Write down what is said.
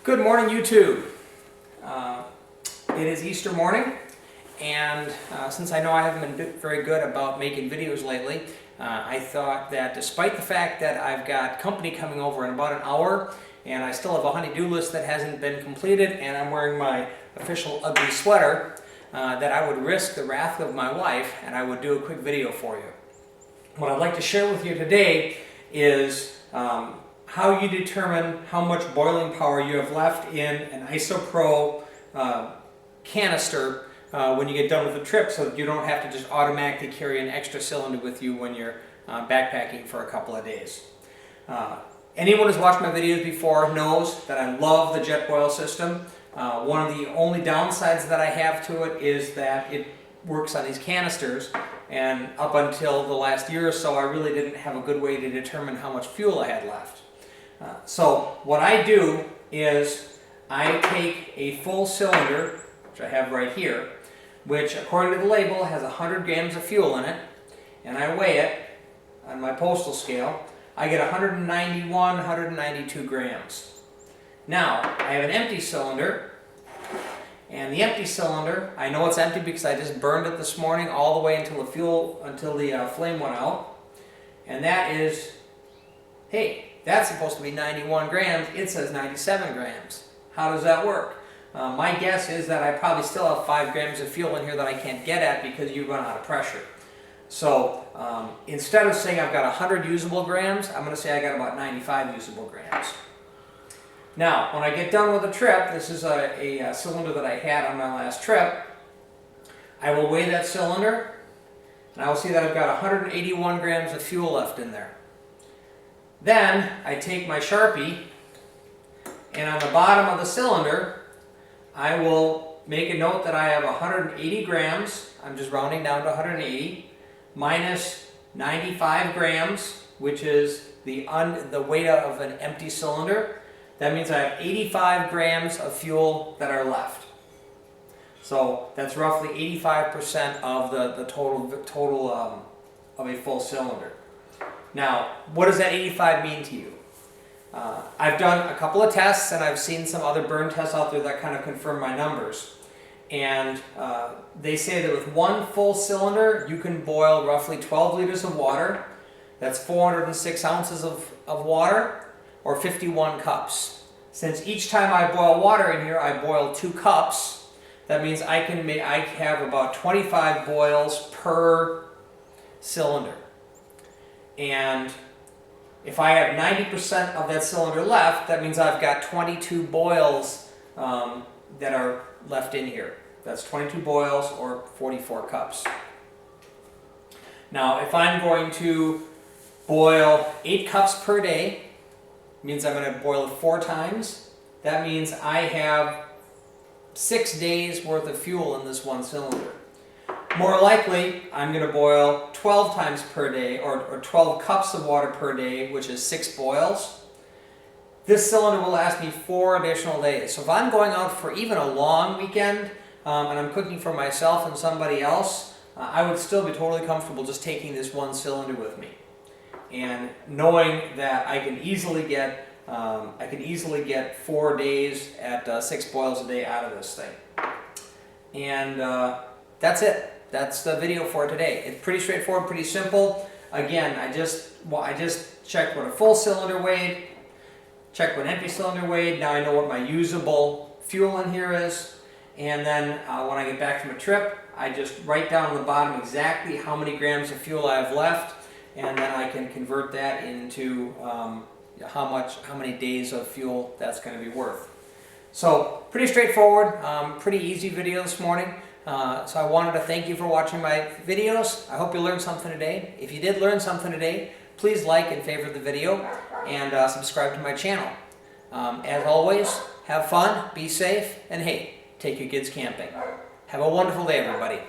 Good morning, YouTube. It is Easter morning, and since I know I haven't been very good about making videos lately, I thought that despite the fact that I've got company coming over in about an hour, and I still have a honey-do list that hasn't been completed, and I'm wearing my official ugly sweater, that I would risk the wrath of my wife, and I would do a quick video for you. What I'd like to share with you today is how you determine how much boiling power you have left in an IsoPro canister when you get done with the trip, so that you don't have to just automatically carry an extra cylinder with you when you're backpacking for a couple of days. Anyone who's watched my videos before knows that I love the Jetboil system. One of the only downsides that I have to it is that it works on these canisters, and up until the last year or so I really didn't have a good way to determine how much fuel I had left. So what I do is I take a full cylinder, which I have right here, which according to the label has 100 grams of fuel in it, and I weigh it on my postal scale. I get 191, 192 grams. Now, I have an empty cylinder, and the empty cylinder, I know it's empty because I just burned it this morning all the way until the flame went out, and that is, hey, that's supposed to be 91 grams, it says 97 grams. How does that work? My guess is that I probably still have 5 grams of fuel in here that I can't get at because you run out of pressure. So instead of saying I've got 100 usable grams, I'm going to say I got about 95 usable grams. Now, when I get done with the trip, this is a cylinder that I had on my last trip, I will weigh that cylinder, and I will see that I've got 181 grams of fuel left in there. Then I take my Sharpie, and on the bottom of the cylinder, I will make a note that I have 180 grams, I'm just rounding down to 180, minus 95 grams, which is the weight of an empty cylinder. That means I have 85 grams of fuel that are left. So that's roughly 85% of the total of a full cylinder. Now, what does that 85 mean to you? I've done a couple of tests, and I've seen some other burn tests out there that kind of confirm my numbers. And they say that with one full cylinder, you can boil roughly 12 liters of water. That's 406 ounces of water, or 51 cups. Since each time I boil water in here, I boil 2 cups. That means I have about 25 boils per cylinder. And if I have 90% of that cylinder left, that means I've got 22 boils that are left in here. That's 22 boils or 44 cups. Now, if I'm going to boil 8 cups per day, means I'm going to boil it 4 times. That means I have 6 days worth of fuel in this one cylinder. More likely, I'm going to boil 12 times per day, or 12 cups of water per day, which is 6 boils. This cylinder will last me 4 additional days. So if I'm going out for even a long weekend, and I'm cooking for myself and somebody else, I would still be totally comfortable just taking this one cylinder with me, and knowing that I can easily get 4 days at 6 boils a day out of this thing. And that's it. That's the video for today. It's pretty straightforward, pretty simple. Again, I just checked what a full cylinder weighed, checked what an empty cylinder weighed. Now I know what my usable fuel in here is. And then when I get back from a trip, I just write down on the bottom exactly how many grams of fuel I have left, and then I can convert that into how many days of fuel that's going to be worth. So pretty straightforward, pretty easy video this morning. So I wanted to thank you for watching my videos. I hope you learned something today. If you did learn something today, please like and favorite the video, and subscribe to my channel. As always, have fun, be safe, and hey, take your kids camping. Have a wonderful day, everybody.